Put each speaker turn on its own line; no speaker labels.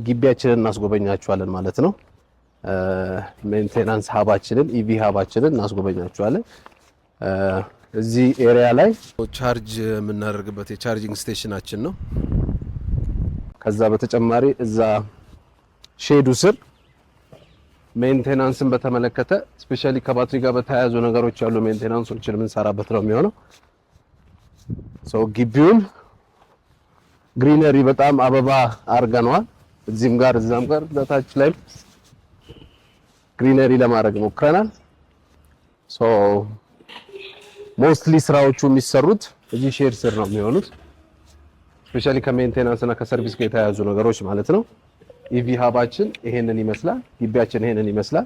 ግቢያችንን እናስጎበኛችኋለን ማለት ነው። ሜንቴናንስ ሀባችንን ኢቪ ሀባችንን እናስጎበኛችኋለን። እዚህ ኤሪያ ላይ ቻርጅ የምናደርግበት የቻርጂንግ ስቴሽናችን ነው። ከዛ በተጨማሪ እዛ ሼዱ ስር ሜንቴናንስን በተመለከተ ስፔሻሊ ከባትሪ ጋር በተያያዙ ነገሮች ያሉ ሜንቴናንሶችን የምንሰራበት ነው የሚሆነው። ግቢውን ግሪነሪ በጣም አበባ አርገነዋል። እዚህም ጋር እዛም ጋር ለታች ላይ ግሪነሪ ለማድረግ ሞክረናል። ሞስትሊ ስራዎቹ የሚሰሩት እዚህ ሼድ ስር ነው የሚሆኑት። ስፔሻሊ ከሜንቴናንስ እና ከሰርቪስ ጋር የተያያዙ ነገሮች ማለት ነው። ኢቪ ሀባችን ይሄንን ይመስላል። ግቢያችን ይሄንን ይመስላል።